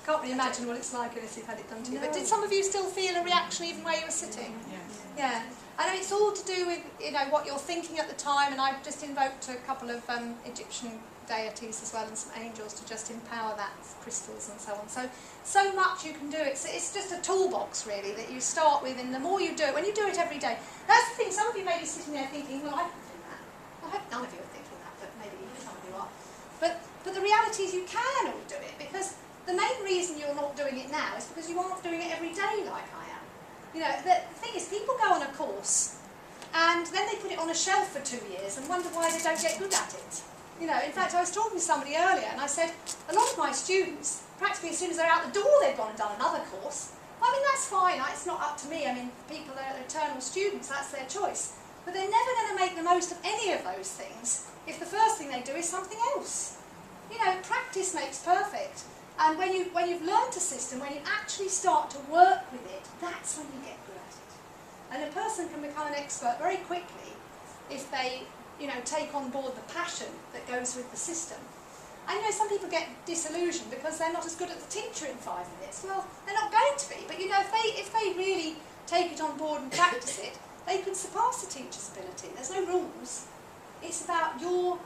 can't really imagine what it's like unless you've had it done to you. But did some of you still feel a reaction even where you were sitting? Yeah. I know it's all to do with, you know, what you're thinking at the time, and I've just invoked a couple of Egyptian deities as well and some angels to just empower that, crystals and so on. So much you can do. It's just a toolbox really that you start with, and the more you do it, when you do it every day, that's the thing. Some of you may be sitting there thinking, well, I can do that. I hope none of you are thinking that, but maybe some of you are. But the reality is you can all do it, because the main reason you're not doing it now is because you aren't doing it every day like I am. You know, the thing is, people go on a course and then they put it on a shelf for 2 years and wonder why they don't get good at it. You know, in fact, I was talking to somebody earlier and I said, a lot of my students, practically as soon as they're out the door, they've gone and done another course. I mean, that's fine, it's not up to me. I mean, people are eternal students, that's their choice. But they're never going to make the most of any of those things if the first thing they do is something else. You know, practice makes perfect. And when you've learnt a system, when you actually start to work with it, that's when you get good at it. And a person can become an expert very quickly if they, you know, take on board the passion that goes with the system. And you know, some people get disillusioned because they're not as good at the teacher in 5 minutes. Well, they're not going to be, but you know, if they really take it on board and practice it, they could surpass the teacher's ability. There's no rules. It's about your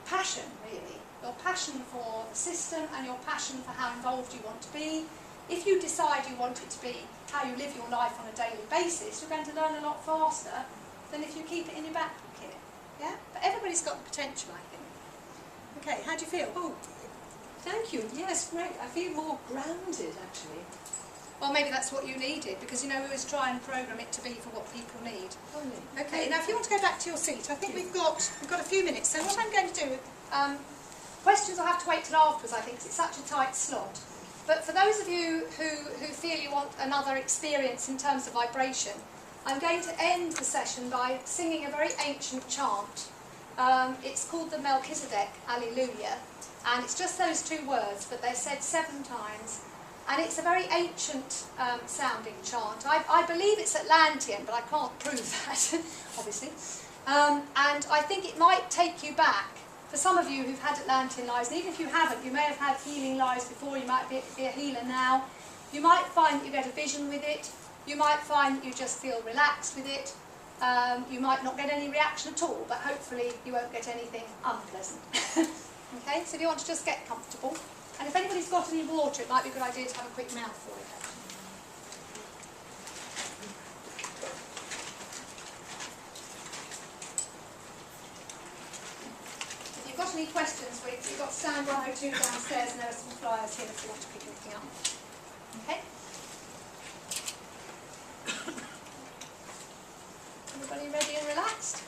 passion, really. Your passion for the system and your passion for how involved you want to be. If you decide you want it to be how you live your life on a daily basis, you're going to learn a lot faster than if you keep it in your back pocket. Yeah? But everybody's got the potential, I think. Okay, how do you feel? Oh, thank you. Yes, great. I feel more grounded, actually. Well, maybe that's what you needed, because you know we always try and program it to be for what people need. Okay, now if you want to go back to your seat, I think we've got a few minutes. So what I'm going to do, questions I'll have to wait till afterwards, I think, because it's such a tight slot. But for those of you who feel you want another experience in terms of vibration, I'm going to end the session by singing a very ancient chant. It's called the Melchizedek Alleluia, and it's just those 2 words, but they're said 7 times. And it's a very ancient sounding chant. I believe it's Atlantean, but I can't prove that, obviously. And I think it might take you back. For some of you who've had Atlantean lives, and even if you haven't, you may have had healing lives before, you might be a healer now. You might find that you get a vision with it. You might find that you just feel relaxed with it. You might not get any reaction at all, but hopefully you won't get anything unpleasant. Okay, so if you want to just get comfortable. And if anybody's got any water, it might be a good idea to have a quick mouthful of it. If you've got any questions, you've got stand 102 downstairs, and there are some flyers here if you want to pick anything up. Okay? Everybody ready and relaxed?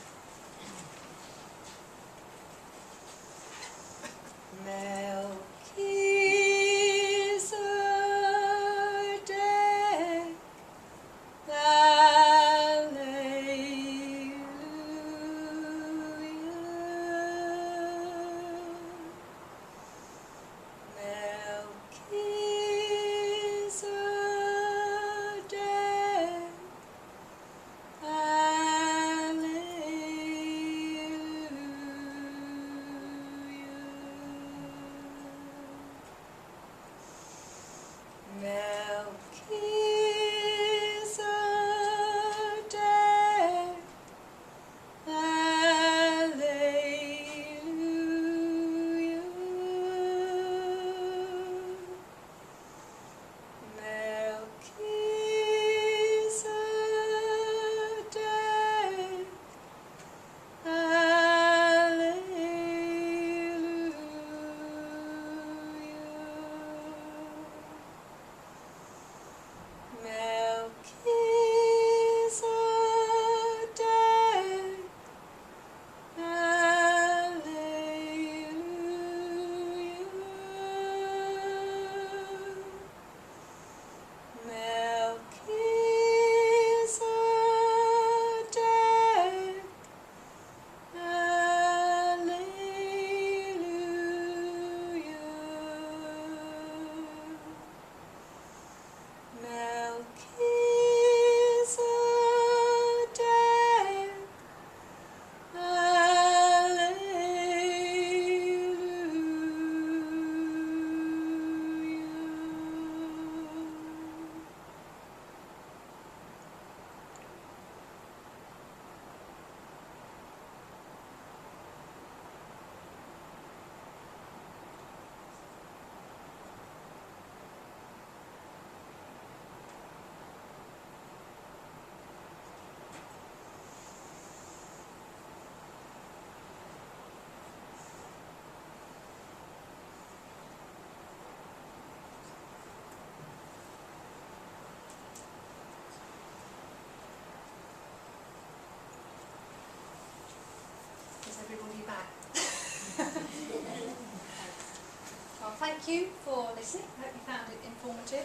thank you for listening. I hope you found it informative.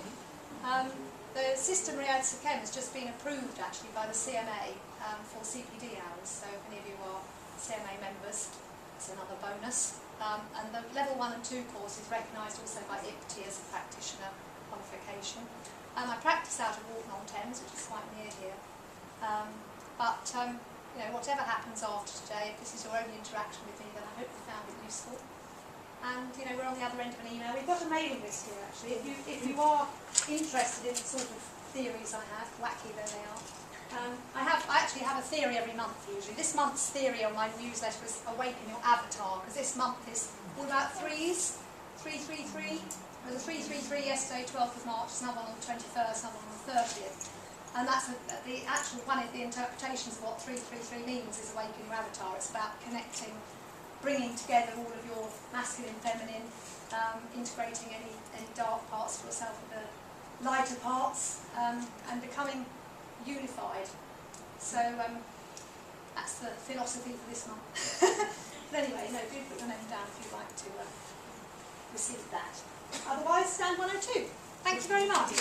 The system Reyad Sekh Em has just been approved actually by the CMA for CPD hours, so if any of you are CMA members, it's another bonus. And the level 1 and 2 course is recognised also by IPT as a practitioner qualification. I practice out of Walton-on-Thames, which is quite near here. You know, whatever happens after today, if this is your only interaction with me, then I hope you found it useful. And you know, we're on the other end of an email. We've got a mailing list here actually. If you are interested in the sort of theories I have, wacky though they are, I actually have a theory every month usually. This month's theory on my newsletter is Awaken Your Avatar, because this month is all about threes, 333. There was a 333 yesterday, 12th of March, another one on the 21st, another one on the 30th. And that's the actual one of the interpretations of what 333 means is Awaken Your Avatar. It's about connecting, bringing together all of your masculine, feminine, integrating any dark parts of yourself with the lighter parts, and becoming unified. So that's the philosophy for this month. But anyway, no, do put your name down if you'd like to receive that. Otherwise, stand 102. Thank you very much.